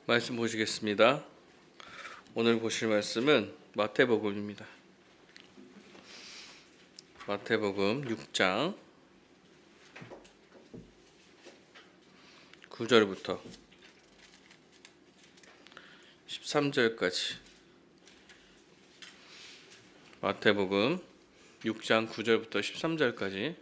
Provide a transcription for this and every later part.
말씀 보시겠습니다. 오늘 보실 말씀은 마태복음입니다. 마태복음 6장 9절부터 13절까지. 마태복음 6장 9절부터 13절까지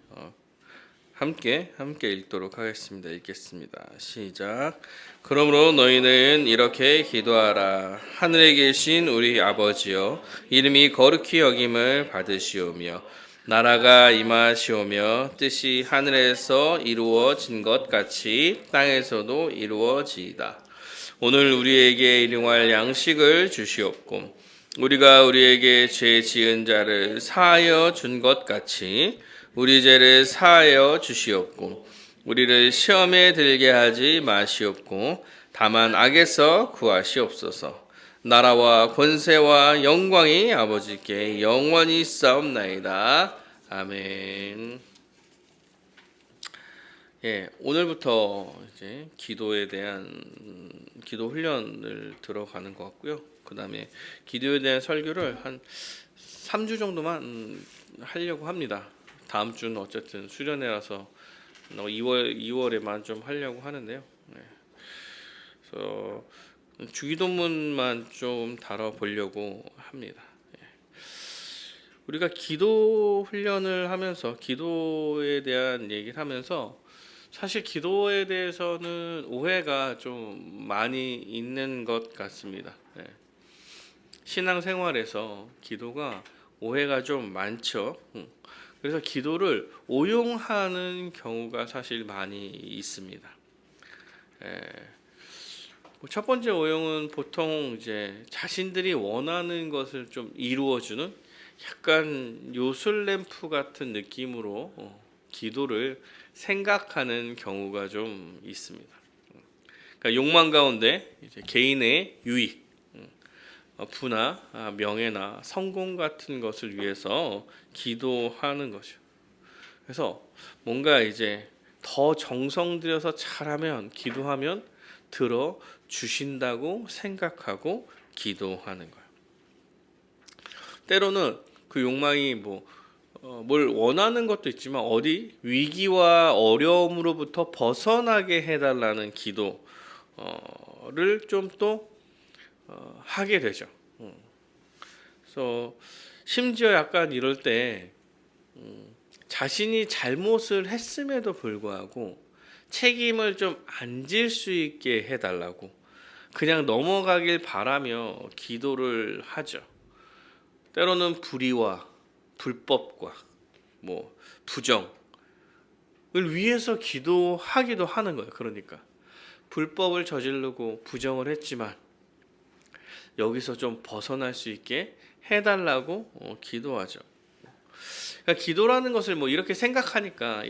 함께 읽도록 하겠습니다. 읽겠습니다. 시작. 그러므로 너희는 이렇게 기도하라. 하늘에 계신 우리 아버지여, 이름이 거룩히 여김을 받으시오며 나라가 임하시오며 뜻이 하늘에서 이루어진 것 같이 땅에서도 이루어지이다. 오늘 우리에게 일용할 양식을 주시옵고 우리가 우리에게 죄 지은 자를 사하여 준 것 같이 우리 죄를 사하여 주시옵고 우리를 시험에 들게 하지 마시옵고 다만 악에서 구하시옵소서. 나라와 권세와 영광이 아버지께 영원히 있사옵나이다. 아멘. 오늘부터 이제 기도에 대한 기도 훈련을 들어가는 것 같고요. 그 다음에 기도에 대한 설교를 한 3주 정도만 하려고 합니다. 다음 주는 어쨌든 수련회라서 2월에만 좀 하려고 하는데요. 그래서 주기도문만 좀 다뤄보려고 합니다. 우리가 기도 훈련을 하면서 기도에 대한 얘기를 하면서 사실 기도에 대해서는 오해가 좀 많이 있는 것 같습니다. 신앙생활에서 기도가 오해가 좀 많죠. 그래서 기도를 오용하는 경우가 사실 많이 있습니다. 첫 번째 오용은 보통 이제 자신들이 원하는 것을 좀 이루어주는 약간 요술램프 같은 느낌으로 기도를 생각하는 경우가 좀 있습니다. 그러니까 욕망 가운데 이제 개인의 유익, 부나 명예나 성공 같은 것을 위해서 기도하는 거죠. 그래서 뭔가 이제 더 정성 들여서 잘하면 기도하면 들어 주신다고 생각하고 기도하는 거예요. 때로는 그 욕망이 뭘 원하는 것도 있지만 어디 위기와 어려움으로부터 벗어나게 해달라는 기도를 좀 또 하게 되죠. 그래서 심지어 약간 이럴 때 자신이 잘못을 했음에도 불구하고 책임을 좀 안 질 수 있게 해달라고 그냥 넘어가길 바라며 기도를 하죠. 때로는 불의와 불법과 부정을 위해서 기도하기도 하는 거예요. 그러니까 불법을 저지르고 부정을 했지만 여기서 좀 벗어날 수 있게 해달라고 기도하죠. 그러니까 기도라는 것을 이렇게 생각하니까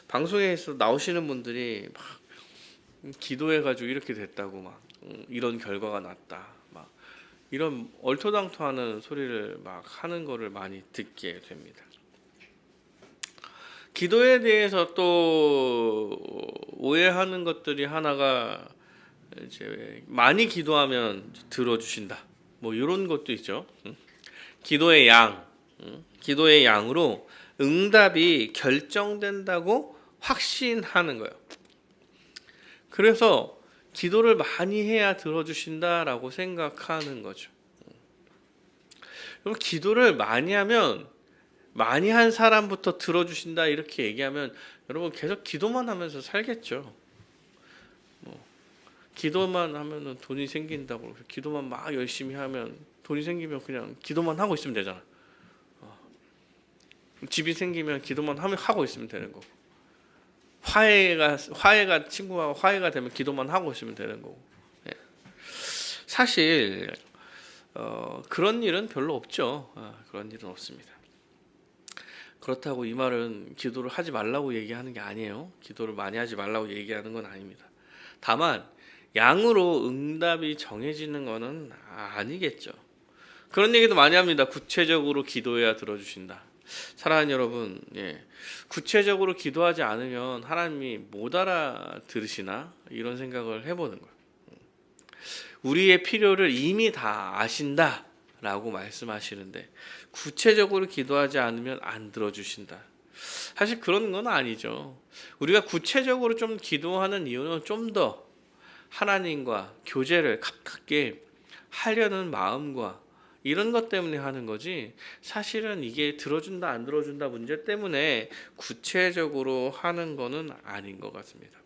방송에서 나오시는 분들이 막 기도해가지고 이렇게 됐다고 이런 결과가 났다 이런 얼토당토하는 소리를 막 하는 거를 많이 듣게 됩니다. 기도에 대해서 또 오해하는 것들이 하나가 이제 많이 기도하면 들어주신다. 이런 것도 있죠. 기도의 양으로 응답이 결정된다고 확신하는 거예요. 그래서 기도를 많이 해야 들어주신다라고 생각하는 거죠. 그럼 기도를 많이 하면 많이 한 사람부터 들어주신다 이렇게 얘기하면 여러분 계속 기도만 하면서 살겠죠. 기도만 하면은 돈이 생긴다고 기도만 막 열심히 하면 돈이 생기면 그냥 기도만 하고 있으면 되잖아. 집이 생기면 기도만 하고 있으면 되는 거고. 화해가 친구하고 화해가 되면 기도만 하고 있으면 되는 거고. 사실 그런 일은 별로 없죠. 그런 일은 없습니다. 그렇다고 이 말은 기도를 하지 말라고 얘기하는 게 아니에요. 기도를 많이 하지 말라고 얘기하는 건 아닙니다. 다만 양으로 응답이 정해지는 것은 아니겠죠. 그런 얘기도 많이 합니다. 구체적으로 기도해야 들어주신다. 사랑하는 여러분, 구체적으로 기도하지 않으면 하나님이 못 알아들으시나 이런 생각을 해보는 거예요. 우리의 필요를 이미 다 아신다라고 말씀하시는데 구체적으로 기도하지 않으면 안 들어주신다. 사실 그런 건 아니죠. 우리가 구체적으로 좀 기도하는 이유는 좀 더 하나님과 교제를 가깝게 하려는 마음과 이런 것 때문에 하는 거지, 사실은 이게 들어준다 안 들어준다 문제 때문에 구체적으로 하는 거는 아닌 것 같습니다.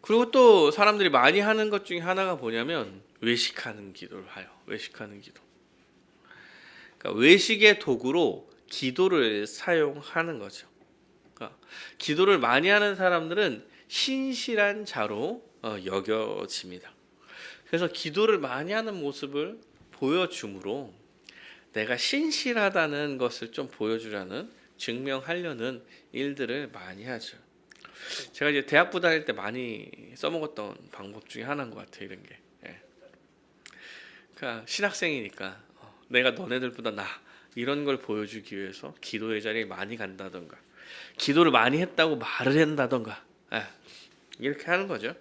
그리고 또 사람들이 많이 하는 것 중에 하나가 뭐냐면 외식하는 기도를 해요. 외식하는 기도. 그러니까 외식의 도구로 기도를 사용하는 거죠. 그러니까 기도를 많이 하는 사람들은 신실한 자로 여겨집니다. 그래서 기도를 많이 하는 모습을 보여줌으로 내가 신실하다는 것을 좀 보여주려는, 증명하려는 일들을 많이 하죠. 제가 이제 대학부 다닐 때 많이 써먹었던 방법 중에 하나인 것 같아요. 이런 게. 예. 그러니까 신학생이니까 내가 너네들보다 나, 이런 걸 보여주기 위해서 기도의 자리에 많이 간다던가, 기도를 많이 했다고 말을 한다던가, 이렇게 하는 거죠.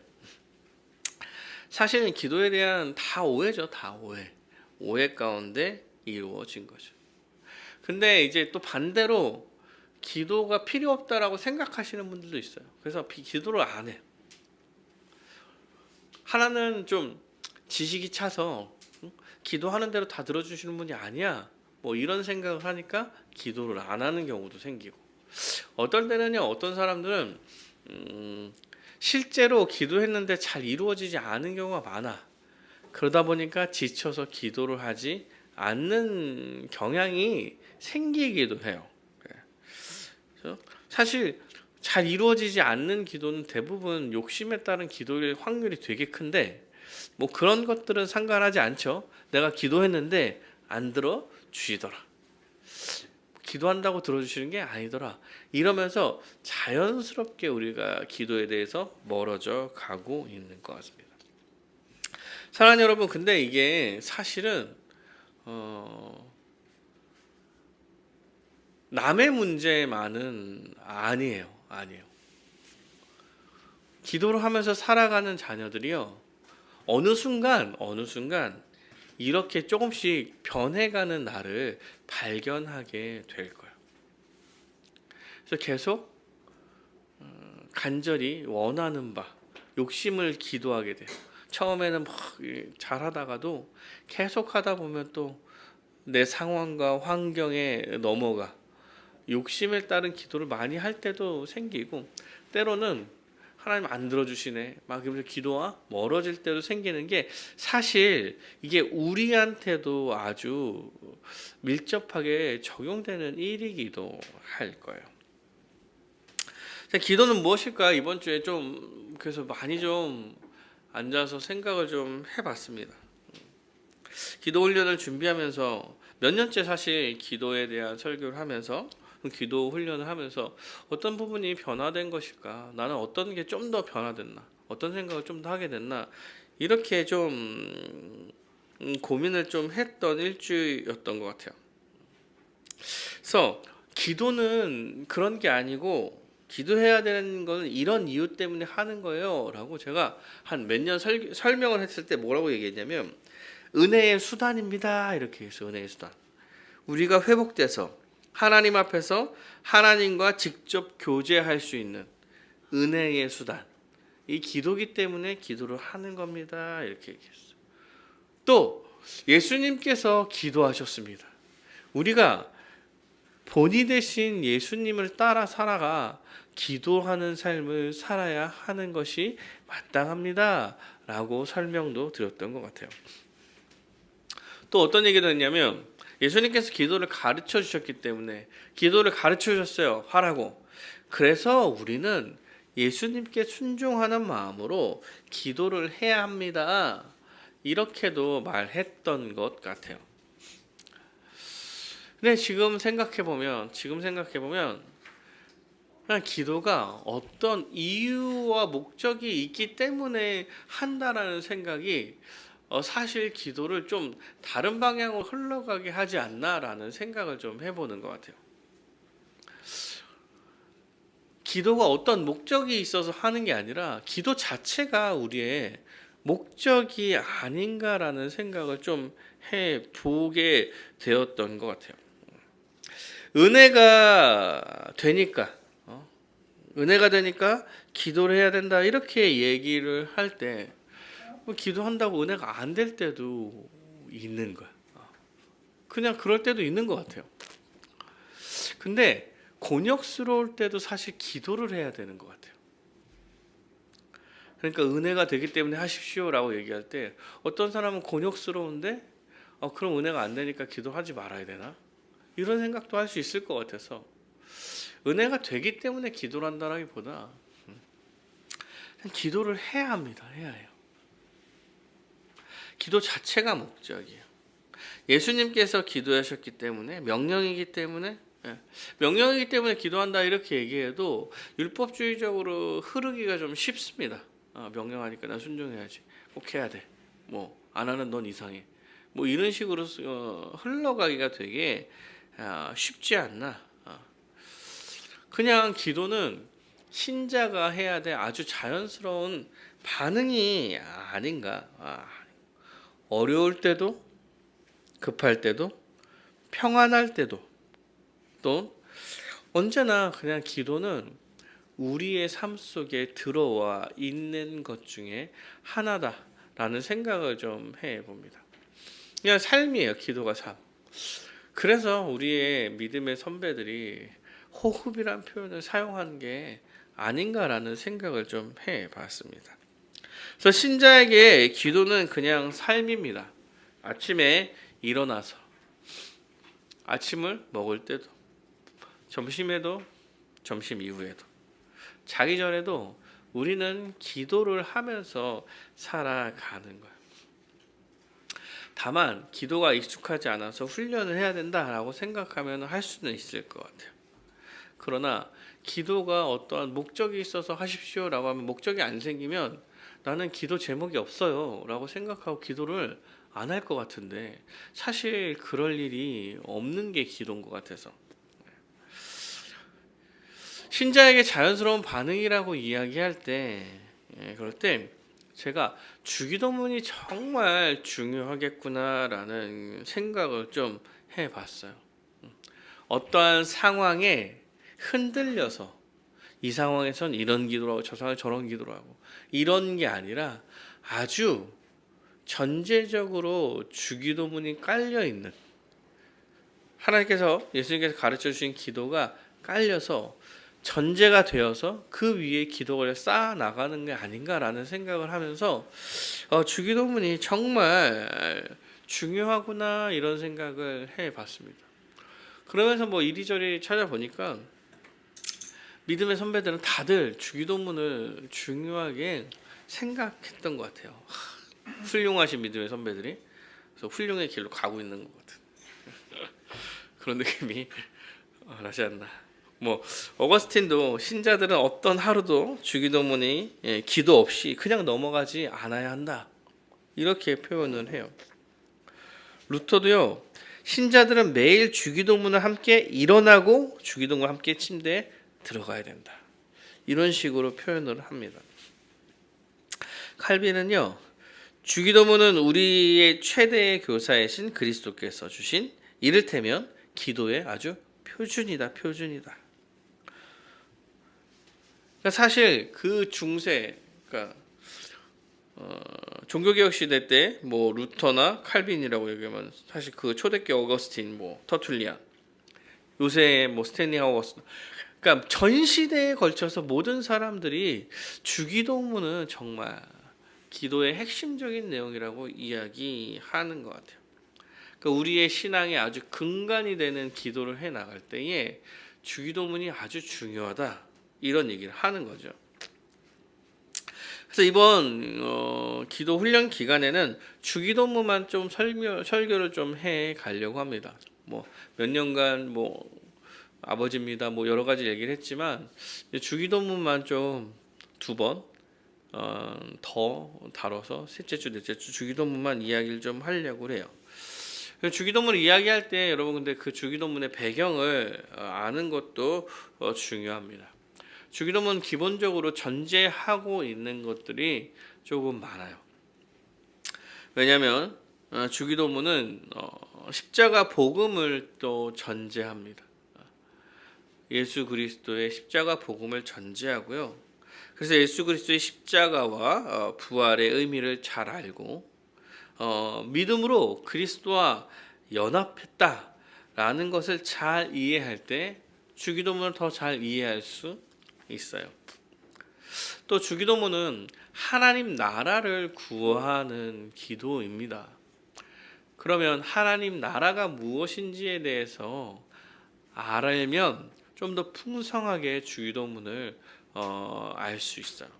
사실은 기도에 대한 다 오해죠. 다 오해. 오해 가운데 이루어진 거죠. 근데 이제 또 반대로 기도가 필요 없다라고 생각하시는 분들도 있어요. 그래서 기도를 안 해요. 하나는 좀 지식이 차서 기도하는 대로 다 들어주시는 분이 아니야, 뭐 이런 생각을 하니까 기도를 안 하는 경우도 생기고, 어떨 때는요, 어떤 사람들은 실제로 기도했는데 잘 이루어지지 않은 경우가 많아. 그러다 보니까 지쳐서 기도를 하지 않는 경향이 생기기도 해요. 그래서 사실 잘 이루어지지 않는 기도는 대부분 욕심에 따른 기도일 확률이 되게 큰데, 뭐 그런 것들은 상관하지 않죠. 내가 기도했는데 안 들어주시더라, 기도한다고 들어주시는 게 아니더라, 이러면서 자연스럽게 우리가 기도에 대해서 멀어져 가고 있는 것 같습니다. 사랑하는 여러분, 근데 이게 사실은 남의 문제만은 아니에요. 기도를 하면서 살아가는 자녀들이요, 어느 순간 이렇게 조금씩 변해가는 나를 발견하게 될 거예요. 그래서 계속 간절히 원하는 바, 욕심을 기도하게 돼요. 처음에는 막 잘하다가도 계속 하다 보면 또 내 상황과 환경에 넘어가 욕심에 따른 기도를 많이 할 때도 생기고, 때로는 하나님 안 들어주시네 막 이러면서 기도와 멀어질 때도 생기는 게, 사실 이게 우리한테도 아주 밀접하게 적용되는 일이기도 할 거예요. 기도는 무엇일까? 이번 주에 좀 그래서 많이 좀 앉아서 생각을 좀 해봤습니다. 기도 훈련을 준비하면서 몇 년째 사실 기도에 대한 설교를 하면서, 기도 훈련을 하면서 어떤 부분이 변화된 것일까? 나는 어떤 게 좀 더 변화됐나? 어떤 생각을 좀 더 하게 됐나? 이렇게 좀 고민을 좀 했던 일주였던 것 같아요. 그래서 기도는 그런 게 아니고, 기도해야 되는 거는 이런 이유 때문에 하는 거예요 라고 제가 한 몇 년 설명을 했을 때 뭐라고 얘기했냐면, 은혜의 수단입니다, 이렇게 해서 은혜의 수단, 우리가 회복돼서 하나님 앞에서 하나님과 직접 교제할 수 있는 은혜의 수단, 이 기도기 때문에 기도를 하는 겁니다, 이렇게 얘기했어요. 또 예수님께서 기도하셨습니다. 우리가 본이 되신 예수님을 따라 살아가 기도하는 삶을 살아야 하는 것이 마땅합니다 라고 설명도 드렸던 것 같아요. 또 어떤 얘기도 했냐면, 예수님께서 기도를 가르쳐 주셨기 때문에 기도를 가르쳐 주셨어요, 하라고. 그래서 우리는 예수님께 순종하는 마음으로 기도를 해야 합니다, 이렇게도 말했던 것 같아요. 근데 지금 생각해 보면 그냥 기도가 어떤 이유와 목적이 있기 때문에 한다라는 생각이 사실 기도를 좀 다른 방향으로 흘러가게 하지 않나라는 생각을 좀 해보는 것 같아요. 기도가 어떤 목적이 있어서 하는 게 아니라 기도 자체가 우리의 목적이 아닌가라는 생각을 좀 해보게 되었던 것 같아요. 은혜가 되니까 은혜가 되니까 기도를 해야 된다 이렇게 얘기를 할 때 기도한다고 은혜가 안 될 때도 있는 거야. 그냥 그럴 때도 있는 것 같아요. 근데 곤욕스러울 때도 사실 기도를 해야 되는 것 같아요. 그러니까 은혜가 되기 때문에 하십시오라고 얘기할 때 어떤 사람은 곤욕스러운데 그럼 은혜가 안 되니까 기도하지 말아야 되나? 이런 생각도 할 수 있을 것 같아서 은혜가 되기 때문에 기도를 한다라기보다 그냥 기도를 해야 합니다. 해야 해요. 기도 자체가 목적이에요. 예수님께서 기도하셨기 때문에 명령이기 때문에 기도한다 이렇게 얘기해도 율법주의적으로 흐르기가 좀 쉽습니다. 명령하니까 나 순종해야지. 꼭 해야 돼. 뭐 안 하는 넌 이상해. 뭐 이런 식으로 흘러가기가 되게 쉽지 않나. 그냥 기도는 신자가 해야 될 아주 자연스러운 반응이 아닌가. 어려울 때도 급할 때도 평안할 때도 또 언제나 그냥 기도는 우리의 삶 속에 들어와 있는 것 중에 하나다라는 생각을 좀 해봅니다. 그냥 삶이에요. 기도가 삶. 그래서 우리의 믿음의 선배들이 호흡이란 표현을 사용한 게 아닌가라는 생각을 좀 해봤습니다. 그래서 신자에게 기도는 그냥 삶입니다. 아침에 일어나서 아침을 먹을 때도 점심에도 점심 이후에도 자기 전에도 우리는 기도를 하면서 살아가는 거예요. 다만 기도가 익숙하지 않아서 훈련을 해야 된다라고 생각하면 할 수는 있을 것 같아요. 그러나 기도가 어떠한 목적이 있어서 하십시오라고 하면 목적이 안 생기면 나는 기도 제목이 없어요 라고 생각하고 기도를 안 할 것 같은데 사실 그럴 일이 없는 게 기도인 것 같아서 신자에게 자연스러운 반응이라고 이야기할 때 그럴 때 제가 주기도문이 정말 중요하겠구나라는 생각을 좀 해봤어요. 어떠한 상황에 흔들려서 이 상황에선 이런 기도를 하고 저 상황에 저런 기도를 하고 이런 게 아니라 아주 전제적으로 주기도문이 깔려 있는 하나님께서 예수님께서 가르쳐 주신 기도가 깔려서 전제가 되어서 그 위에 기도를 쌓아 나가는 게 아닌가라는 생각을 하면서 주기도문이 정말 중요하구나 이런 생각을 해봤습니다. 그러면서 뭐 이리저리 찾아보니까 믿음의 선배들은 다들 주기도문을 중요하게 생각했던 것 같아요. 훌륭하신 믿음의 선배들이 그래서 훌륭의 길로 가고 있는 것 같은 그런 느낌이 나지 않나. 뭐 어거스틴도 신자들은 어떤 하루도 주기도문이 기도 없이 그냥 넘어가지 않아야 한다 이렇게 표현을 해요. 루터도요. 신자들은 매일 주기도문을 함께 일어나고 주기도문을 함께 침대에 들어가야 된다 이런 식으로 표현을 합니다. 칼빈은요. 주기도문은 우리의 최대의 교사이신 그리스도께서 주신 이를테면 기도의 아주 표준이다. 그러니까 사실 그 중세, 그러니까 종교개혁 시대 때 뭐 루터나 칼빈이라고 얘기하면 사실 그 초대교 어거스틴, 뭐 터툴리안, 요새 뭐 스탠리 하워스, 그러니까 전 시대에 걸쳐서 모든 사람들이 주기도문은 정말 기도의 핵심적인 내용이라고 이야기하는 것 같아요. 그러니까 우리의 신앙의 아주 근간이 되는 기도를 해 나갈 때에 주기도문이 아주 중요하다 이런 얘기를 하는 거죠. 그래서 이번 기도 훈련 기간에는 주기도문만 좀 설교를 좀 해 가려고 합니다. 뭐 몇 년간 뭐 아버지입니다. 뭐 여러 가지 얘기를 했지만 주기도문만 좀 2번 더 다뤄서 셋째 주, 넷째 주 주기도문만 이야기를 좀 하려고 해요. 주기도문을 이야기할 때 여러분 근데 그 주기도문의 배경을 아는 것도 중요합니다. 주기도문 기본적으로 전제하고 있는 것들이 조금 많아요. 왜냐하면 주기도문은 십자가 복음을 또 전제합니다. 예수 그리스도의 십자가 복음을 전제하고요. 그래서 예수 그리스도의 십자가와 부활의 의미를 잘 알고 믿음으로 그리스도와 연합했다라는 것을 잘 이해할 때 주기도문을 더 잘 이해할 수 있어요. 또 주기도문은 하나님 나라를 구하는 기도입니다. 그러면 하나님 나라가 무엇인지에 대해서 알면 좀 더 풍성하게 주기도문을 알 수 있어요.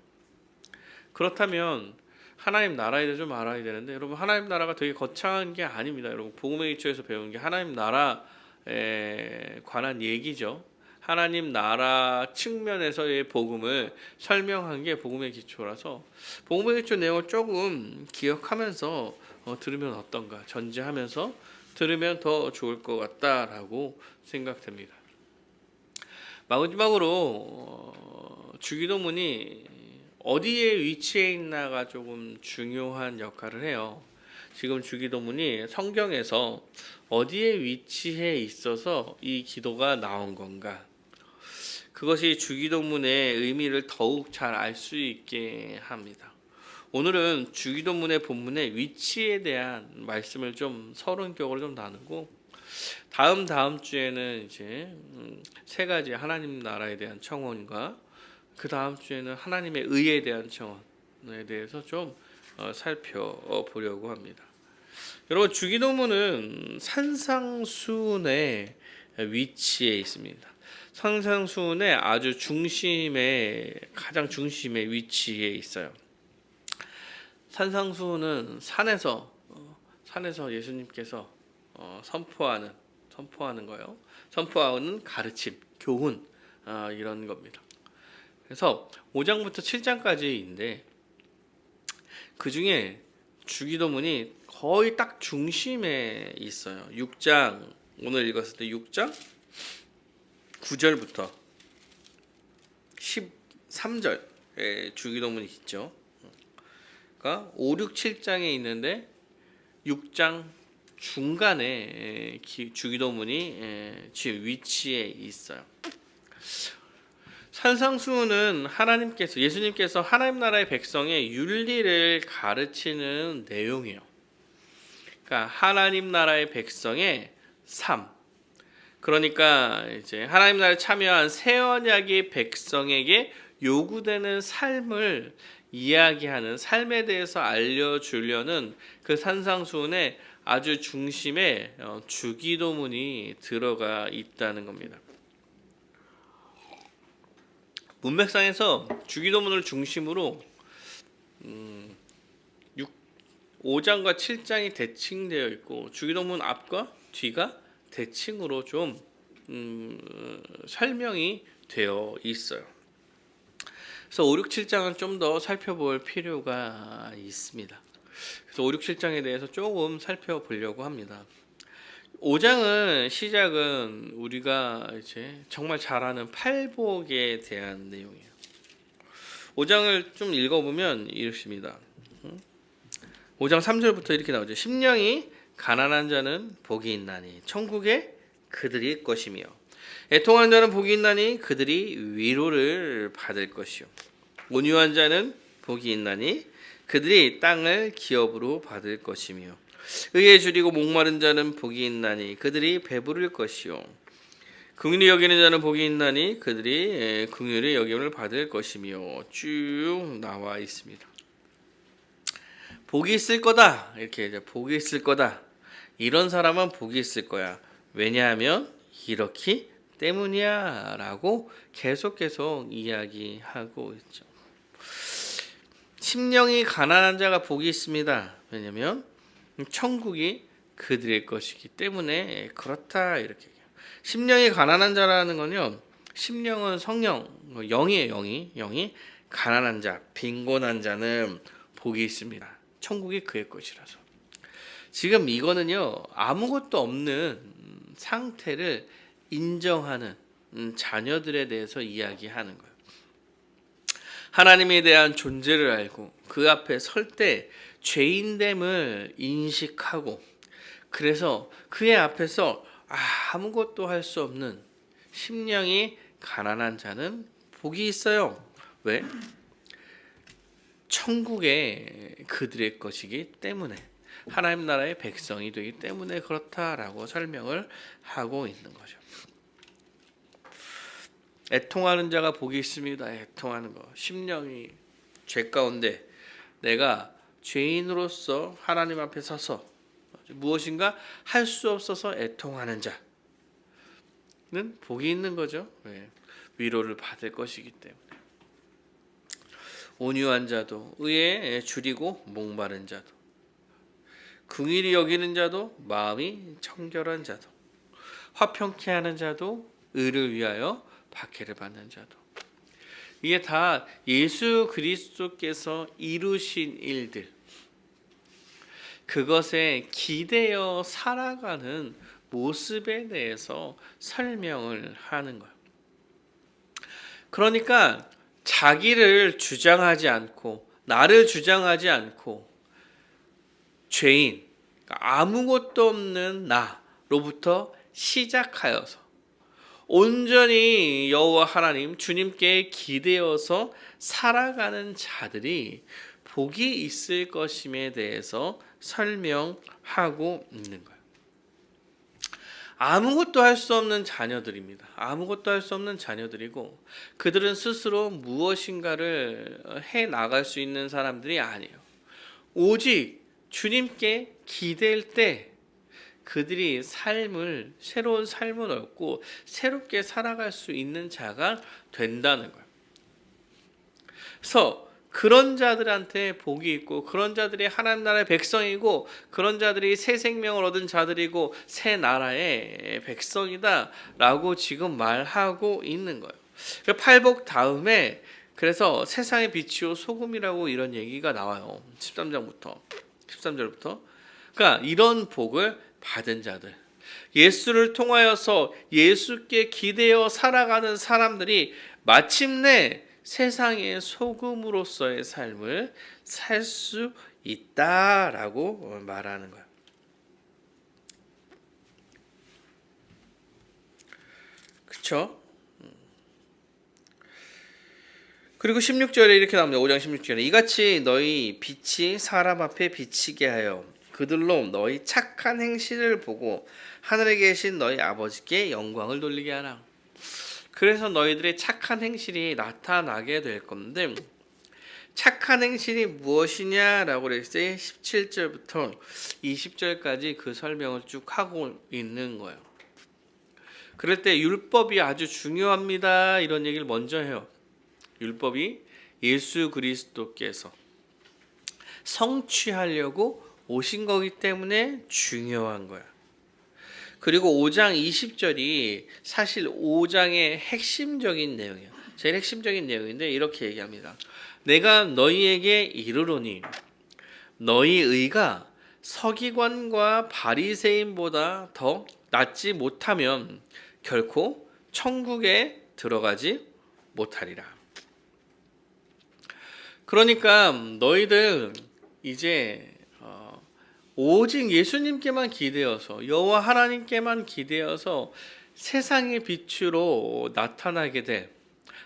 그렇다면 하나님 나라에 대해 좀 알아야 되는데, 여러분 하나님 나라가 되게 거창한 게 아닙니다. 여러분 복음의 기초에서 배운 게 하나님 나라에 관한 얘기죠. 하나님 나라 측면에서의 복음을 설명한 게 복음의 기초라서 복음의 기초 내용을 조금 기억하면서 들으면 어떤가, 전제하면서 들으면 더 좋을 것 같다라고 생각됩니다. 마지막으로 주기도문이 어디에 위치해 있나가 조금 중요한 역할을 해요. 지금 주기도문이 성경에서 어디에 위치해 있어서 이 기도가 나온 건가? 그것이 주기도문의 의미를 더욱 잘 알 수 있게 합니다. 오늘은 주기도문의 본문의 위치에 대한 말씀을 좀 서론격으로 좀 나누고, 다음 주에는 이제 세 가지 하나님 나라에 대한 청원과 그 다음 주에는 하나님의 의에 대한 청원에 대해서 좀 살펴보려고 합니다. 여러분 주기도문은 산상수훈의 위치에 있습니다. 산상수훈의 아주 가장 중심에 위치해 있어요. 산상수훈은 산에서 예수님께서 선포하는 거예요. 선포하는 가르침, 교훈 이런 겁니다. 그래서 5장부터 7장까지인데 그 중에 주기도문이 거의 딱 중심에 있어요. 6장 오늘 읽었을 때 6장 9절부터 13절에 주기도문이 있죠. 그러니까 5, 6, 7장에 있는데 6장 중간에 주기도문이 지금 위치에 있어요. 산상수훈은 예수님께서 하나님 나라의 백성의 윤리를 가르치는 내용이에요. 그러니까 하나님 나라의 백성의 삶. 그러니까 이제 하나님 나라에 참여한 새 언약의 백성에게 요구되는 삶을 이야기하는, 삶에 대해서 알려주려는 그 산상수훈의 아주 중심에 주기도문이 들어가 있다는 겁니다. 문맥상에서 주기도문을 중심으로 5장과 7장이 대칭되어 있고 주기도문 앞과 뒤가 대칭으로 좀 설명이 되어 있어요. 그래서 5, 6, 7장은 좀 더 살펴볼 필요가 있습니다. 그래서 5, 6, 7장에 대해서 조금 살펴보려고 합니다. 5장은 시작은 우리가 이제 정말 잘 아는 팔복에 대한 내용이에요. 5장을 좀 읽어보면 이렇습니다. 5장 3절부터 이렇게 나오죠. 심령이 가난한 자는 복이 있나니 천국에 그들이 것이며 애통한 자는 복이 있나니 그들이 위로를 받을 것이요 온유한 자는 복이 있나니 그들이 땅을 기업으로 받을 것이며 의에 줄이고 목마른 자는 복이 있나니 그들이 배부를 것이요 긍휼히 여기는 자는 복이 있나니 그들이 긍휼히 여김을 받을 것이며 쭉 나와 있습니다. 복이 있을 거다, 이렇게 이제 복이 있을 거다, 이런 사람은 복이 있을 거야. 왜냐하면 이렇기 때문이야 라고 계속 이야기하고 있죠. 심령이 가난한 자가 복이 있습니다. 왜냐하면 천국이 그들의 것이기 때문에 그렇다, 이렇게 얘기해요. 심령이 가난한 자라는 건요, 심령은 성령, 영이에요. 영이 가난한 자, 빈곤한 자는 복이 있습니다. 천국이 그의 것이라서. 지금 이거는요, 아무것도 없는 상태를 인정하는 자녀들에 대해서 이야기하는 거예요. 하나님에 대한 존재를 알고 그 앞에 설 때 죄인됨을 인식하고 그래서 그의 앞에서 아무것도 할 수 없는 심령이 가난한 자는 복이 있어요. 왜? 천국에 그들의 것이기 때문에 하나님 나라의 백성이 되기 때문에 그렇다라고 설명을 하고 있는 거죠. 애통하는 자가 복이 있습니다. 애통하는 거. 심령이 죄 가운데 내가 죄인으로서 하나님 앞에 서서 무엇인가 할 수 없어서 애통하는 자는 복이 있는 거죠. 위로를 받을 것이기 때문에. 온유한 자도 의에 줄이고 목마른 자도 긍휼히 여기는 자도 마음이 청결한 자도 화평케 하는 자도 의를 위하여 박해를 받는 자도 이게 다 예수 그리스도께서 이루신 일들 그것에 기대어 살아가는 모습에 대해서 설명을 하는 거예요. 그러니까 자기를 주장하지 않고 나를 주장하지 않고 죄인 아무것도 없는 나로부터 시작하여서 온전히 여호와 하나님 주님께 기대어서 살아가는 자들이 복이 있을 것임에 대해서 설명하고 있는 거예요. 아무것도 할 수 없는 자녀들입니다. 아무것도 할 수 없는 자녀들이고 그들은 스스로 무엇인가를 해 나갈 수 있는 사람들이 아니에요. 오직 주님께 기댈 때 그들이 새로운 삶을 얻고 새롭게 살아갈 수 있는 자가 된다는 거예요. 그래서 그런 자들한테 복이 있고 그런 자들이 하나님 나라의 백성이고 그런 자들이 새 생명을 얻은 자들이고 새 나라의 백성이다라고 지금 말하고 있는 거예요. 팔복 다음에 그래서 세상의 빛이요 소금이라고 이런 얘기가 나와요. 13절부터. 그러니까 이런 복을 받은 자들, 예수를 통하여서 예수께 기대어 살아가는 사람들이 마침내 세상의 소금으로서의 삶을 살 수 있다라고 말하는 거예요. 그렇죠? 그리고 16절에 이렇게 나옵니다. 5장 16절에 이같이 너희 빛이 사람 앞에 비치게 하여 그들로 너희 착한 행실을 보고 하늘에 계신 너희 아버지께 영광을 돌리게 하라. 그래서 너희들의 착한 행실이 나타나게 될 건데 착한 행실이 무엇이냐라고 그랬을 때 17절부터 20절까지 그 설명을 쭉 하고 있는 거예요. 그럴 때 율법이 아주 중요합니다. 이런 얘기를 먼저 해요. 율법이 예수 그리스도께서 성취하려고 오신 거기 때문에 중요한 거야. 그리고 5장 20절이 사실 5장의 핵심적인 내용이에요. 제일 핵심적인 내용인데 이렇게 얘기합니다. 내가 너희에게 이르노니 너희 의가 서기관과 바리새인보다 더 낫지 못하면 결코 천국에 들어가지 못하리라. 그러니까 너희들 이제 오직 예수님께만 기대어서 여호와 하나님께만 기대어서 세상의 빛으로 나타나게 될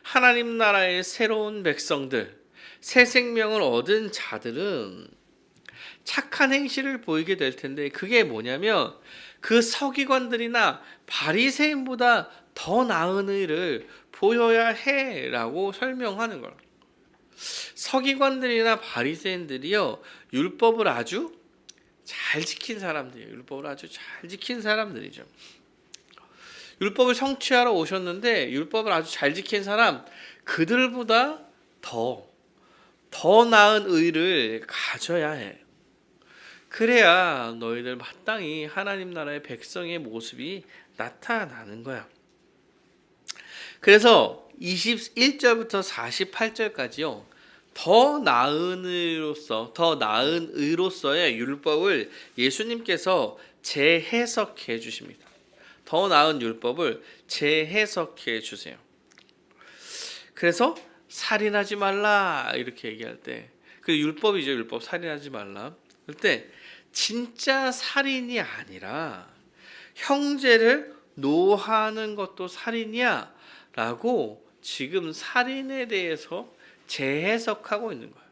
하나님 나라의 새로운 백성들, 새 생명을 얻은 자들은 착한 행실을 보이게 될 텐데 그게 뭐냐면 그 서기관들이나 바리새인보다 더 나은 의를 보여야 해라고 설명하는 거예요. 서기관들이나 바리새인들이요 율법을 아주 잘 지킨 사람들이에요. 율법을 아주 잘 지킨 사람들이죠. 율법을 성취하러 오셨는데 율법을 아주 잘 지킨 사람 그들보다 더 나은 의를 가져야 해. 그래야 너희들 마땅히 하나님 나라의 백성의 모습이 나타나는 거야. 그래서 21절부터 48절까지요. 더 나은 의로서의 율법을 예수님께서 재해석해 주십니다. 더 나은 율법을 재해석해 주세요. 그래서 살인하지 말라 이렇게 얘기할 때 그 율법이죠. 율법 살인하지 말라. 그때 진짜 살인이 아니라 형제를 노하는 것도 살인이야 라고 지금 살인에 대해서 재해석하고 있는 거예요.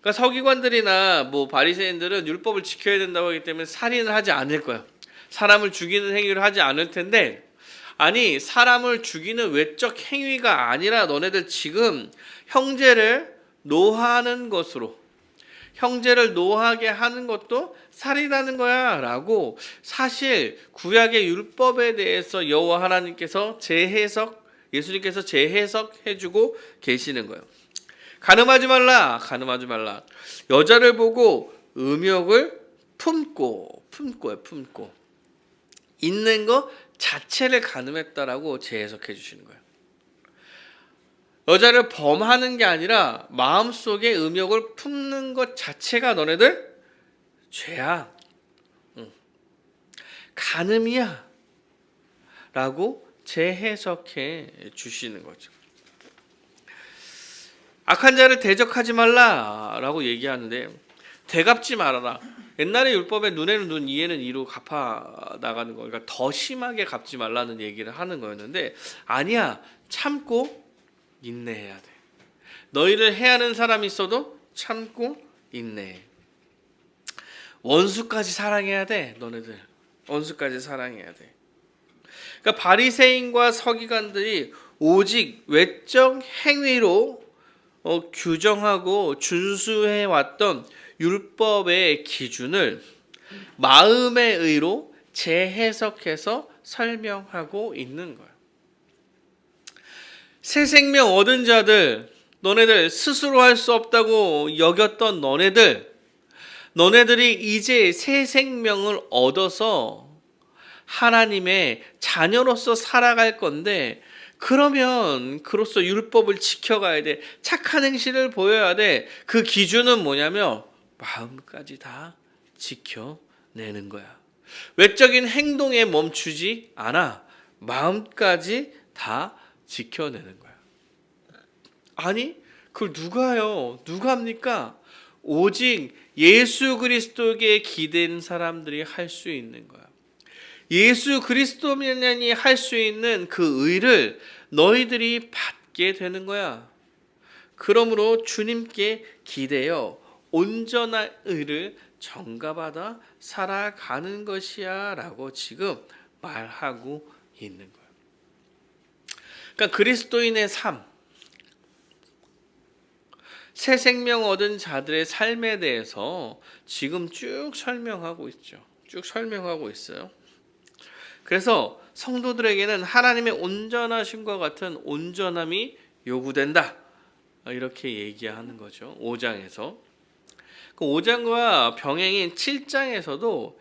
그러니까 서기관들이나 뭐 바리새인들은 율법을 지켜야 된다고 하기 때문에 살인을 하지 않을 거예요. 사람을 죽이는 행위를 하지 않을 텐데, 아니 사람을 죽이는 외적 행위가 아니라 너네들 지금 형제를 노하는 것으로, 형제를 노하게 하는 것도 살인하는 거야 라고 사실 구약의 율법에 대해서 여호와 하나님께서 예수님께서 재해석해주고 계시는 거예요. 간음하지 말라, 간음하지 말라. 여자를 보고 음욕을 품고 있는 것 자체를 간음했다라고 재해석해 주시는 거예요. 여자를 범하는 게 아니라 마음속에 음욕을 품는 것 자체가 너네들 죄야. 간음이야. 라고 재해석해 주시는 거죠. 악한 자를 대적하지 말라라고 얘기하는데 대갚지 말아라. 옛날에 율법에 눈에는 눈, 이에는 이로 갚아 나가는 거, 그러니까 더 심하게 갚지 말라는 얘기를 하는 거였는데 아니야. 참고 인내해야 돼. 너희를 해하는 사람이 있어도 참고 인내해. 원수까지 사랑해야 돼. 너네들 원수까지 사랑해야 돼. 그러니까 바리새인과 서기관들이 오직 외적 행위로 규정하고 준수해 왔던 율법의 기준을 마음의 의로 재해석해서 설명하고 있는 거예요. 새 생명 얻은 자들, 너네들 스스로 할 수 없다고 여겼던 너네들이 이제 새 생명을 얻어서 하나님의 자녀로서 살아갈 건데, 그러면 그로서 율법을 지켜가야 돼. 착한 행실을 보여야 돼. 그 기준은 뭐냐면 마음까지 다 지켜내는 거야. 외적인 행동에 멈추지 않아. 마음까지 다 지켜내는 거야. 아니, 그걸 누가요? 누가 합니까? 오직 예수 그리스도에게 기댄 사람들이 할 수 있는 거야. 예수 그리스도만이 할 수 있는 그 의를 너희들이 받게 되는 거야. 그러므로 주님께 기대어 온전한 의를 전가받아 살아가는 것이야 라고 지금 말하고 있는 거예요. 그러니까 그리스도인의 삶, 새 생명 얻은 자들의 삶에 대해서 지금 쭉 설명하고 있죠. 쭉 설명하고 있어요. 그래서 성도들에게는 하나님의 온전하심과 같은 온전함이 요구된다. 이렇게 얘기하는 거죠. 5장에서. 그 5장과 병행인 7장에서도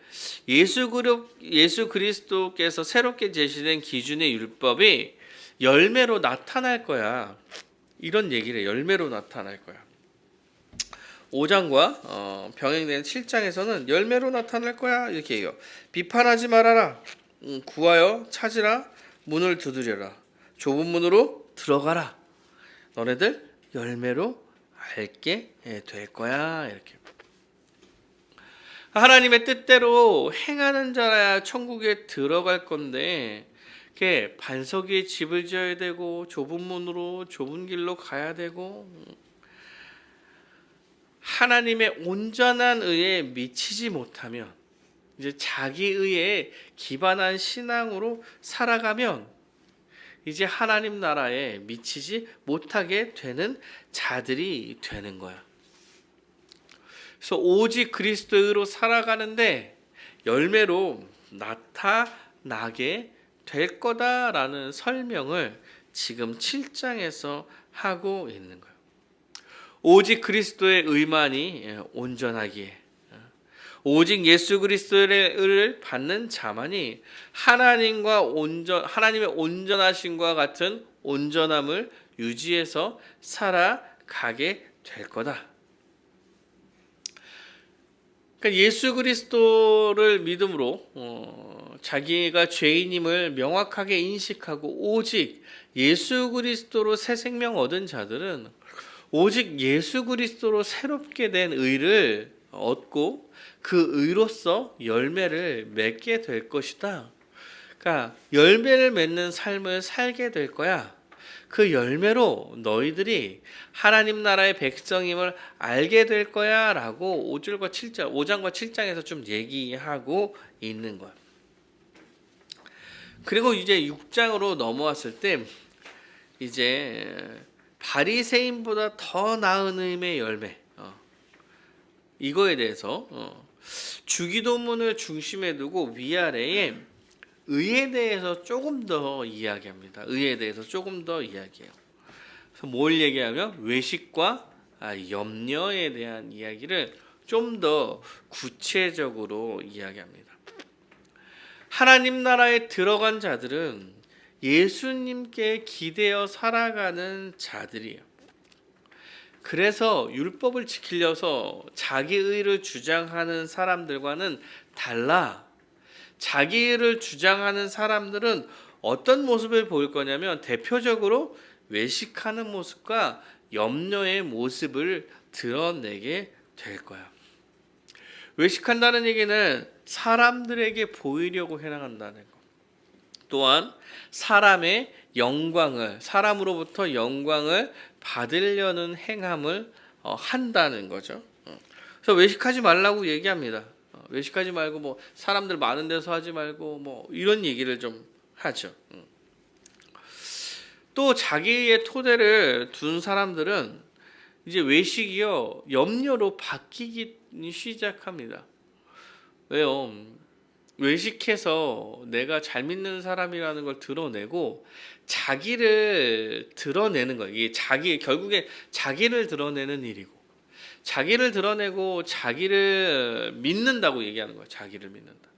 예수 그리스도께서 새롭게 제시된 기준의 율법이 열매로 나타날 거야. 이런 얘기를 해요. 열매로 나타날 거야. 5장과 병행된 7장에서는 열매로 나타날 거야. 이렇게 해요. 비판하지 말아라. 구하여 찾으라. 문을 두드려라. 좁은 문으로 들어가라. 너네들 열매로 알게 될 거야. 이렇게. 하나님의 뜻대로 행하는 자라야 천국에 들어갈 건데, 이렇게 반석 위에 집을 지어야 되고 좁은 문으로 좁은 길로 가야 되고, 하나님의 온전한 의에 미치지 못하면, 이제 자기 의에 기반한 신앙으로 살아가면 이제 하나님 나라에 미치지 못하게 되는 자들이 되는 거야. 그래서 오직 그리스도의 의로 살아가는데 열매로 나타나게 될 거다라는 설명을 지금 7장에서 하고 있는 거예요. 오직 그리스도의 의만이 온전하기에, 오직 예수 그리스도의 의를 받는 자만이 하나님의 온전하심과 같은 온전함을 유지해서 살아가게 될 거다. 그러니까 예수 그리스도를 믿음으로 자기가 죄인임을 명확하게 인식하고 오직 예수 그리스도로 새 생명 얻은 자들은 오직 예수 그리스도로 새롭게 된 의를 얻고 그 의로서 열매를 맺게 될 것이다. 그러니까 열매를 맺는 삶을 살게 될 거야. 그 열매로 너희들이 하나님 나라의 백성임을 알게 될 거야 라고 5장과 7장에서 좀 얘기하고 있는 거야. 그리고 이제 6장으로 넘어왔을 때 이제 바리새인보다 더 나은 의의 열매, 이거에 대해서 주기도문을 중심에 두고 위아래에 의에 대해서 조금 더 이야기합니다. 의에 대해서 조금 더 이야기해요. 그래서 뭘 얘기하면 외식과 염려에 대한 이야기를 좀 더 구체적으로 이야기합니다. 하나님 나라에 들어간 자들은 예수님께 기대어 살아가는 자들이에요. 그래서 율법을 지키려서 자기 의를 주장하는 사람들과는 달라. 자기 의를 주장하는 사람들은 어떤 모습을 보일 거냐면 대표적으로 외식하는 모습과 염려의 모습을 드러내게 될 거야. 외식한다는 얘기는 사람들에게 보이려고 해나간다는 거. 또한 사람으로부터 영광을 받으려는 행함을 한다는 거죠. 그래서 외식하지 말라고 얘기합니다. 외식하지 말고 뭐 사람들 많은 데서 하지 말고 뭐 이런 얘기를 좀 하죠. 또 자기의 토대를 둔 사람들은 이제 외식이요 염려로 바뀌기 시작합니다. 왜요? 외식해서 내가 잘 믿는 사람이라는 걸 드러내고 자기를 드러내는 거예요. 이게 결국에 자기를 드러내는 일이고, 자기를 드러내고 자기를 믿는다고 얘기하는 거예요. 자기를 믿는다.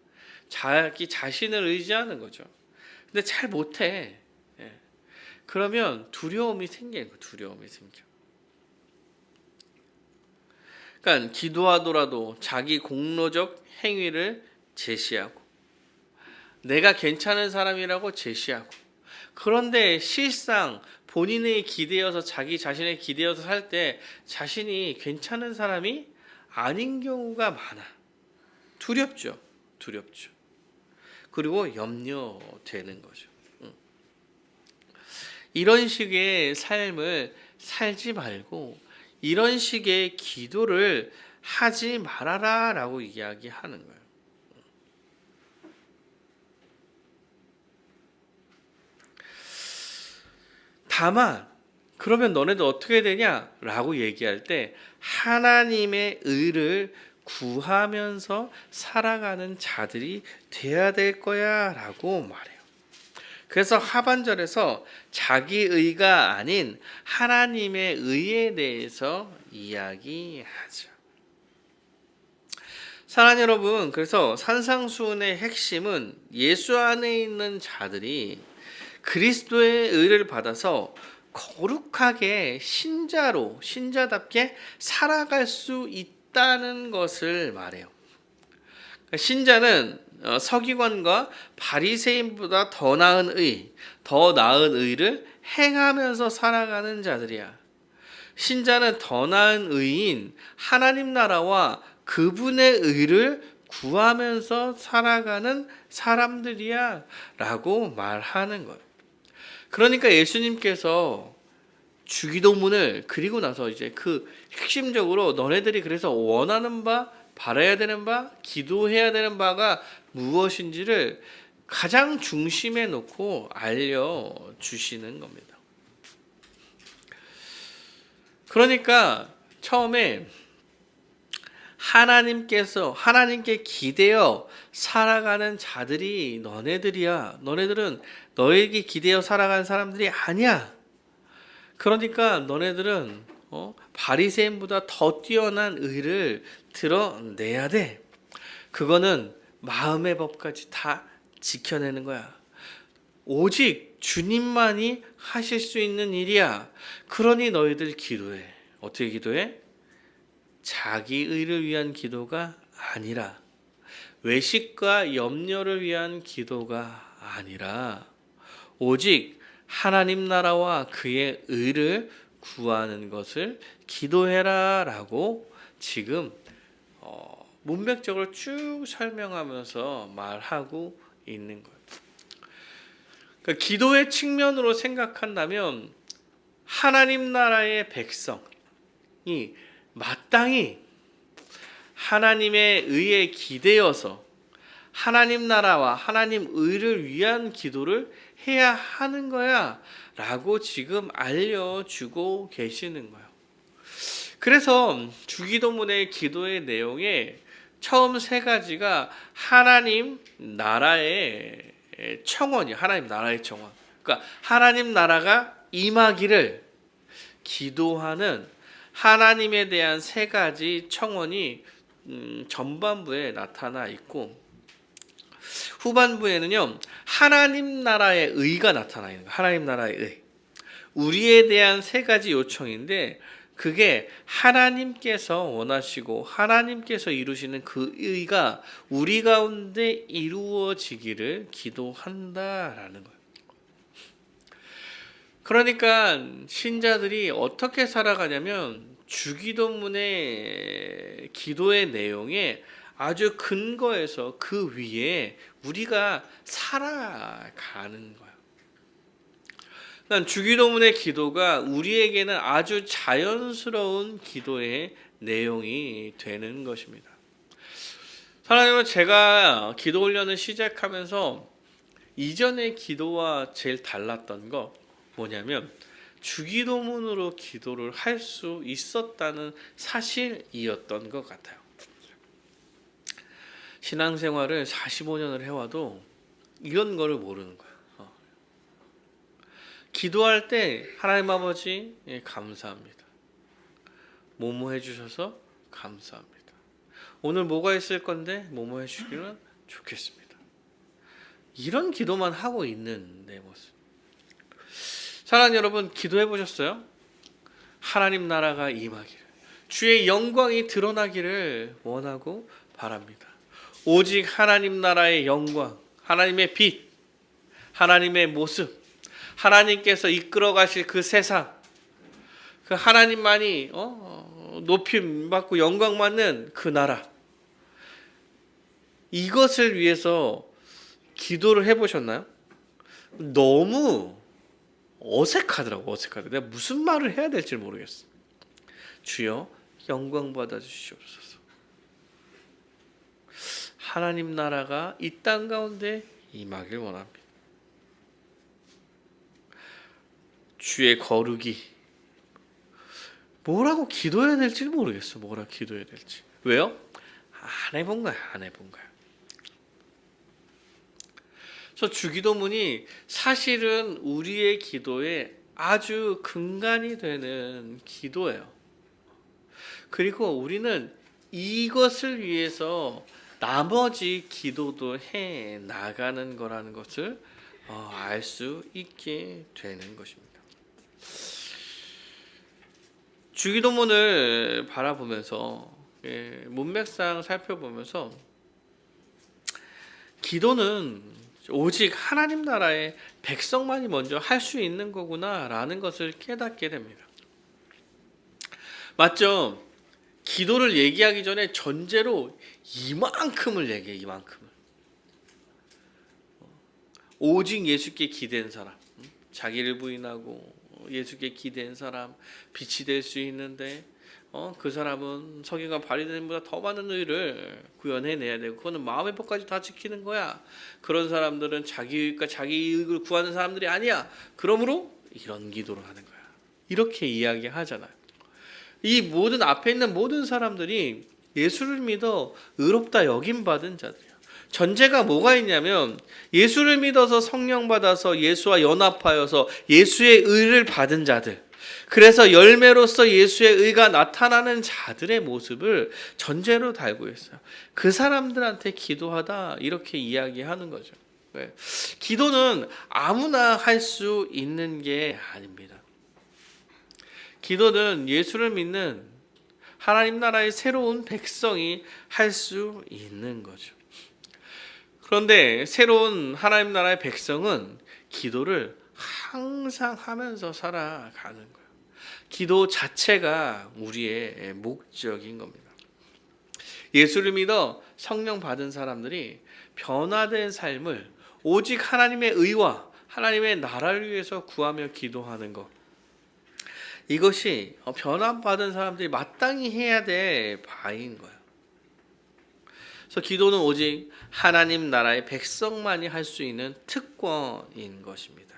자기 자신을 의지하는 거죠. 근데 잘 못해. 그러면 두려움이 생겨요. 두려움이 생겨. 그러니까 기도하더라도 자기 공로적 행위를 제시하고 내가 괜찮은 사람이라고 제시하고, 그런데 실상 본인의 기대어서 자기 자신의 기대어서 살 때 자신이 괜찮은 사람이 아닌 경우가 많아. 두렵죠. 그리고 염려되는 거죠. 이런 식의 삶을 살지 말고 이런 식의 기도를 하지 말아라 라고 이야기하는 거예요. 다만 그러면 너네들 어떻게 되냐라고 얘기할 때 하나님의 의를 구하면서 살아가는 자들이 돼야 될 거야 라고 말해요. 그래서 하반절에서 자기 의가 아닌 하나님의 의에 대해서 이야기하죠. 사랑하는 여러분, 그래서 산상수훈의 핵심은 예수 안에 있는 자들이 그리스도의 의를 받아서 거룩하게 신자답게 살아갈 수 있다는 것을 말해요. 신자는 서기관과 바리새인보다 더 나은 의를 행하면서 살아가는 자들이야. 신자는 더 나은 의인 하나님 나라와 그분의 의를 구하면서 살아가는 사람들이야 라고 말하는 거예요. 그러니까 예수님께서 주기도문을 그리고 나서 이제 그 핵심적으로 너네들이 그래서 원하는 바, 바라야 되는 바, 기도해야 되는 바가 무엇인지를 가장 중심에 놓고 알려주시는 겁니다. 그러니까 처음에 하나님께 기대어 살아가는 자들이 너네들이야. 너네들은 너에게 기대어 살아가는 사람들이 아니야. 그러니까 너네들은 바리새인보다 더 뛰어난 의를 드러내야 돼. 그거는 마음의 법까지 다 지켜내는 거야. 오직 주님만이 하실 수 있는 일이야. 그러니 너희들 기도해. 어떻게 기도해? 자기 의를 위한 기도가 아니라, 외식과 염려를 위한 기도가 아니라 오직 하나님 나라와 그의 의를 구하는 것을 기도해라라고 지금 문맥적으로 쭉 설명하면서 말하고 있는 거예요. 그러니까 기도의 측면으로 생각한다면 하나님 나라의 백성이 마땅히 하나님의 의에 기대어서 하나님 나라와 하나님 의를 위한 기도를 해야 하는 거야 라고 지금 알려주고 계시는 거예요. 그래서 주기도문의 기도의 내용에 처음 세 가지가 하나님 나라의 청원이 하나님 나라의 청원. 그러니까 하나님 나라가 임하기를 기도하는 하나님에 대한 세 가지 청원이 전반부에 나타나 있고 후반부에는요 하나님 나라의 의가 나타나 있는 거예요. 하나님 나라의 의. 우리에 대한 세 가지 요청인데 그게 하나님께서 원하시고 하나님께서 이루시는 그 의가 우리 가운데 이루어지기를 기도한다라는 거예요. 그러니까 신자들이 어떻게 살아가냐면 주기도문의 기도의 내용에 아주 근거해서 그 위에 우리가 살아가는 거예요. 그러니까 주기도문의 기도가 우리에게는 아주 자연스러운 기도의 내용이 되는 것입니다. 사랑하는 제가 기도 훈련을 시작하면서 이전의 기도와 제일 달랐던 거 뭐냐면 주기도문으로 기도를 할 수 있었다는 사실이었던 것 같아요. 신앙생활을 45년을 해와도 이런 거를 모르는 거예요. 기도할 때 하나님 아버지 감사합니다. 뭐뭐 해주셔서 감사합니다. 오늘 뭐가 있을 건데 뭐뭐 해주시기는 좋겠습니다. 이런 기도만 하고 있는 내 모습. 사랑하는 여러분, 기도해 보셨어요? 하나님 나라가 임하기를, 주의 영광이 드러나기를 원하고 바랍니다. 오직 하나님 나라의 영광, 하나님의 빛, 하나님의 모습, 하나님께서 이끌어 가실 그 세상, 그 하나님만이 높임 받고 영광 받는 그 나라, 이것을 위해서 기도를 해보셨나요? 너무 어색하더라고. 내가 무슨 말을 해야 될지 모르겠어. 주여 영광 받아 주시옵소서. 하나님 나라가 이 땅 가운데 임하길 원합니다. 주의 거룩이, 뭐라고 기도해야 될지 모르겠어. 뭐라고 기도해야 될지. 왜요? 안 해본 거야. 그래서 주기도문이 사실은 우리의 기도에 아주 근간이 되는 기도예요. 그리고 우리는 이것을 위해서 나머지 기도도 해 나가는 거라는 것을 알 수 있게 되는 것입니다. 주기도문을 바라보면서 문맥상 살펴보면서 기도는 오직 하나님 나라의 백성만이 먼저 할 수 있는 거구나라는 것을 깨닫게 됩니다. 맞죠? 기도를 얘기하기 전에 전제로 이만큼을 얘기해. 이만큼을. 오직 예수께 기댄 사람, 자기를 부인하고 예수께 기댄 사람, 빛이 될 수 있는데 그 사람은 석유가 발휘되는 것보다 더 많은 의를 구현해내야 되고 그거는 마음의 법까지 다 지키는 거야. 그런 사람들은 자기 의익과 자기 이익을 구하는 사람들이 아니야. 그러므로 이런 기도를 하는 거야. 이렇게 이야기하잖아요. 이 모든 앞에 있는 모든 사람들이 예수를 믿어 의롭다 여김받은 자들이야. 전제가 뭐가 있냐면 예수를 믿어서 성령 받아서 예수와 연합하여서 예수의 의를 받은 자들, 그래서 열매로서 예수의 의가 나타나는 자들의 모습을 전제로 달고 있어요. 그 사람들한테 기도하다 이렇게 이야기하는 거죠. 기도는 아무나 할 수 있는 게 아닙니다. 기도는 예수를 믿는 하나님 나라의 새로운 백성이 할 수 있는 거죠. 그런데 새로운 하나님 나라의 백성은 기도를 항상 하면서 살아가는 거예요. 기도 자체가 우리의 목적인 겁니다. 예수를 믿어 성령 받은 사람들이 변화된 삶을 오직 하나님의 의와 하나님의 나라를 위해서 구하며 기도하는 것, 이것이 변화받은 사람들이 마땅히 해야 될 바인 거예요. 그래서 기도는 오직 하나님 나라의 백성만이 할 수 있는 특권인 것입니다.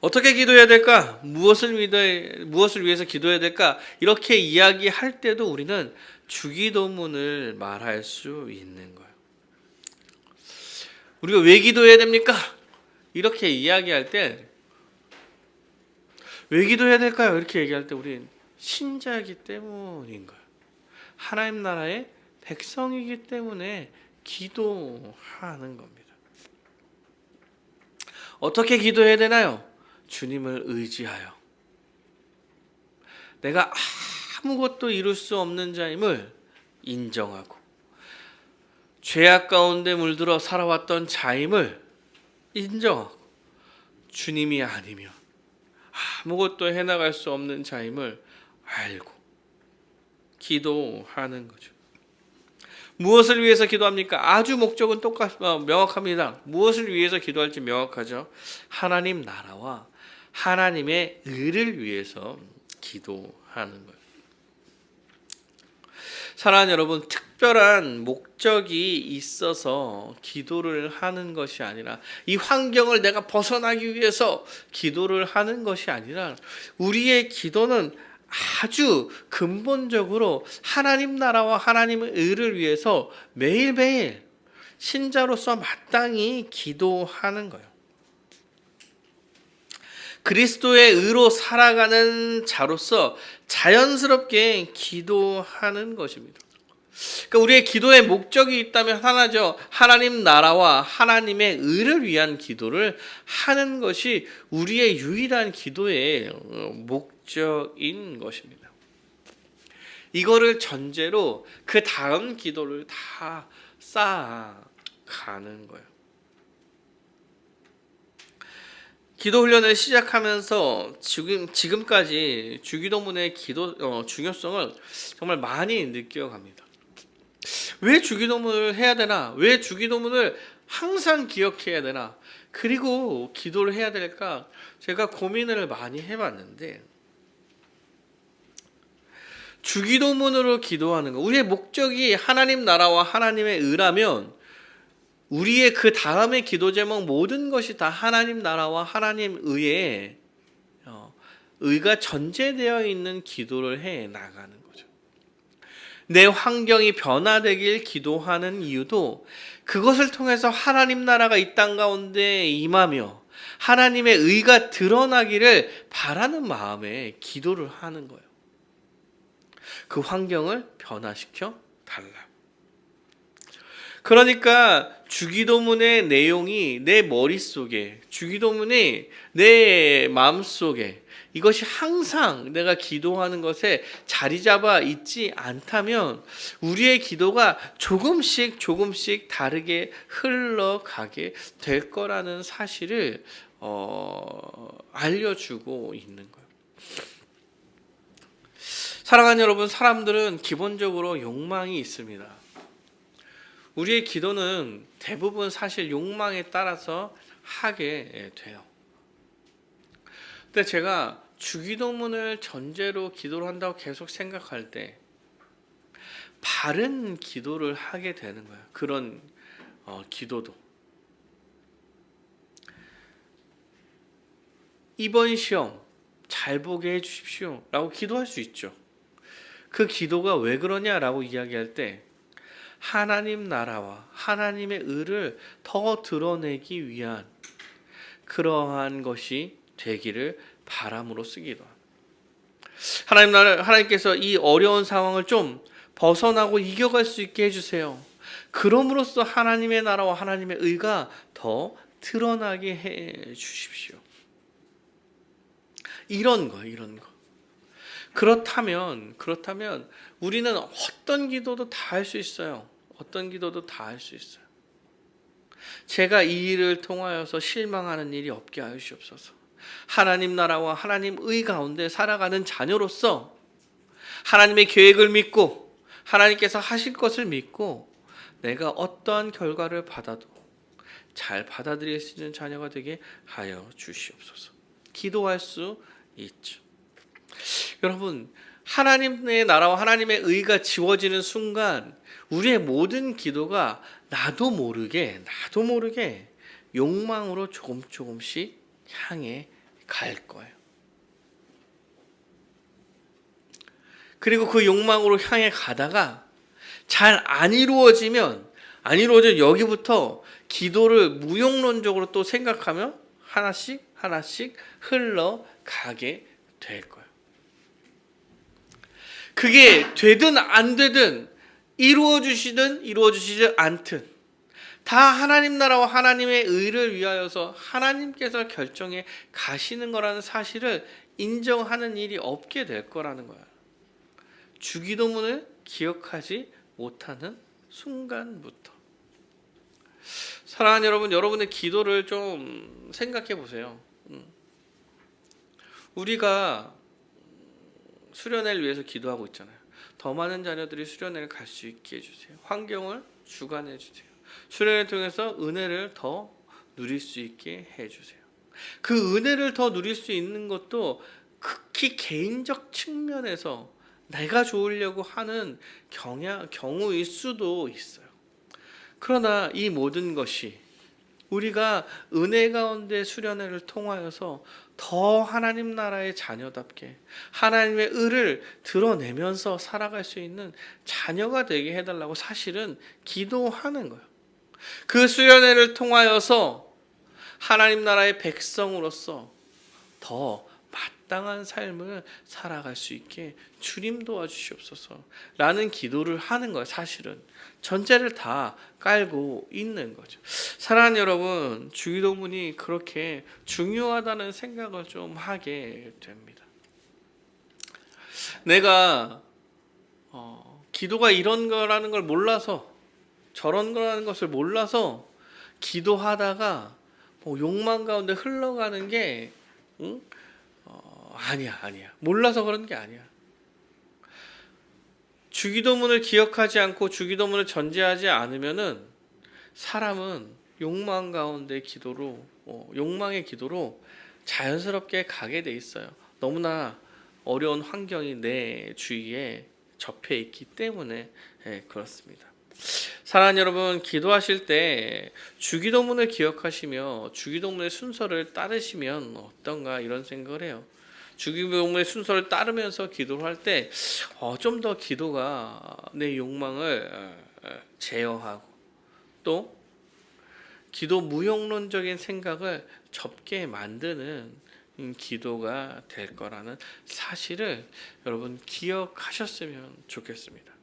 어떻게 기도해야 될까? 무엇을 위해서 기도해야 될까? 이렇게 이야기할 때도 우리는 주기도문을 말할 수 있는 거예요. 우리가 왜 기도해야 됩니까? 이렇게 이야기할 때 왜 기도해야 될까요? 이렇게 얘기할 때 우리는 신자이기 때문인 거예요. 하나님 나라의 백성이기 때문에 기도하는 겁니다. 어떻게 기도해야 되나요? 주님을 의지하여. 내가 아무것도 이룰 수 없는 자임을 인정하고 죄악 가운데 물들어 살아왔던 자임을 인정하고 주님이 아니면 아무것도 해나갈 수 없는 자임을 알고 기도하는 거죠. 무엇을 위해서 기도합니까? 아주 목적은 명확합니다. 무엇을 위해서 기도할지 명확하죠. 하나님 나라와 하나님의 의를 위해서 기도하는 거예요. 사랑하는 여러분, 특별한 목적이 있어서 기도를 하는 것이 아니라, 이 환경을 내가 벗어나기 위해서 기도를 하는 것이 아니라, 우리의 기도는 아주 근본적으로 하나님 나라와 하나님의 의를 위해서 매일매일 신자로서 마땅히 기도하는 거예요. 그리스도의 의로 살아가는 자로서 자연스럽게 기도하는 것입니다. 그러니까 우리의 기도의 목적이 있다면 하나죠. 하나님 나라와 하나님의 의를 위한 기도를 하는 것이 우리의 유일한 기도의 목적인 것입니다. 이거를 전제로 그 다음 기도를 다 쌓아가는 거예요. 기도 훈련을 시작하면서 지금까지 주기도문의 중요성을 정말 많이 느껴갑니다. 왜 주기도문을 해야 되나? 왜 주기도문을 항상 기억해야 되나? 그리고 기도를 해야 될까? 제가 고민을 많이 해봤는데, 주기도문으로 기도하는 거, 우리의 목적이 하나님 나라와 하나님의 의라면 우리의 그 다음의 기도 제목 모든 것이 다 하나님 나라와 하나님 의에 의가 전제되어 있는 기도를 해 나가는 거죠. 내 환경이 변화되길 기도하는 이유도 그것을 통해서 하나님 나라가 이 땅 가운데 임하며 하나님의 의가 드러나기를 바라는 마음에 기도를 하는 거예요. 그 환경을 변화시켜 달라. 그러니까 주기도문의 내용이 내 머릿속에, 주기도문이 내 마음속에, 이것이 항상 내가 기도하는 것에 자리 잡아 있지 않다면 우리의 기도가 조금씩 다르게 흘러가게 될 거라는 사실을 알려주고 있는 거예요. 사랑하는 여러분, 사람들은 기본적으로 욕망이 있습니다. 우리의 기도는 대부분 사실 욕망에 따라서 하게 돼요. 근데 제가 주기도문을 전제로 기도를 한다고 계속 생각할 때 바른 기도를 하게 되는 거예요. 그런 기도도. 이번 시험 잘 보게 해주십시오 라고 기도할 수 있죠. 그 기도가 왜 그러냐라고 이야기할 때 하나님 나라와 하나님의 의를 더 드러내기 위한 그러한 것이 되기를 바람으로 쓰기도 합니다. 하나님께서 이 어려운 상황을 좀 벗어나고 이겨갈 수 있게 해주세요. 그럼으로써 하나님의 나라와 하나님의 의가 더 드러나게 해 주십시오. 이런 거. 그렇다면 우리는 어떤 기도도 다 할 수 있어요. 제가 이 일을 통하여서 실망하는 일이 없게 하여 주옵소서. 하나님 나라와 하나님 의 가운데 살아가는 자녀로서 하나님의 계획을 믿고 하나님께서 하실 것을 믿고 내가 어떠한 결과를 받아도 잘 받아들일 수 있는 자녀가 되게 하여 주시옵소서. 기도할 수 있죠. 여러분, 하나님의 나라와 하나님의 의가 지워지는 순간 우리의 모든 기도가 나도 모르게 욕망으로 조금씩 향해 갈 거예요. 그리고 그 욕망으로 향해 가다가 잘 안 이루어지면 여기부터 기도를 무용론적으로 또 생각하며 하나씩 흘러가게 될 거예요. 그게 되든 안 되든 이루어지지 않든 다 하나님 나라와 하나님의 의를 위하여서 하나님께서 결정해 가시는 거라는 사실을 인정하는 일이 없게 될 거라는 거야. 주기도문을 기억하지 못하는 순간부터. 사랑하는 여러분, 여러분의 기도를 좀 생각해 보세요. 우리가 수련회를 위해서 기도하고 있잖아요. 더 많은 자녀들이 수련회를 갈 수 있게 해주세요. 환경을 주관해 주세요. 수련회를 통해서 은혜를 더 누릴 수 있게 해주세요. 그 은혜를 더 누릴 수 있는 것도 극히 개인적 측면에서 내가 좋으려고 하는 경우일 수도 있어요. 그러나 이 모든 것이 우리가 은혜 가운데 수련회를 통하여서 더 하나님 나라의 자녀답게 하나님의 의를 드러내면서 살아갈 수 있는 자녀가 되게 해달라고 사실은 기도하는 거예요. 그 수련회를 통하여서 하나님 나라의 백성으로서 더 마땅한 삶을 살아갈 수 있게 주님 도와주시옵소서 라는 기도를 하는 거예요. 사실은 전제를 다 깔고 있는 거죠. 사랑하는 여러분, 주기도문이 그렇게 중요하다는 생각을 좀 하게 됩니다. 내가 기도가 이런 거라는 걸 몰라서, 저런 거라는 것을 몰라서 기도하다가 욕망 가운데 흘러가는 게 아니야. 몰라서 그런 게 아니야. 주기도문을 기억하지 않고 주기도문을 전제하지 않으면은 사람은 욕망 가운데 욕망의 기도로 자연스럽게 가게 돼 있어요. 너무나 어려운 환경이 내 주위에 접해 있기 때문에 그렇습니다. 사랑하는 여러분, 기도하실 때 주기도문을 기억하시며 주기도문의 순서를 따르시면 어떤가 이런 생각을 해요. 주기도문의 순서를 따르면서 기도를 할 때 좀 더 기도가 내 욕망을 제어하고 또 기도 무용론적인 생각을 접게 만드는 기도가 될 거라는 사실을 여러분 기억하셨으면 좋겠습니다.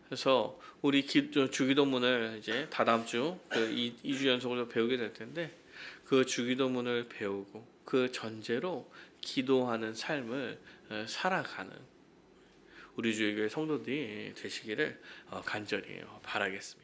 그래서 우리 주기도문을 이제 다다음 주 2주 연속으로 배우게 될 텐데 그 주기도문을 배우고 그 전제로 기도하는 삶을 살아가는 우리 주의 교회 성도들이 되시기를 간절히 바라겠습니다.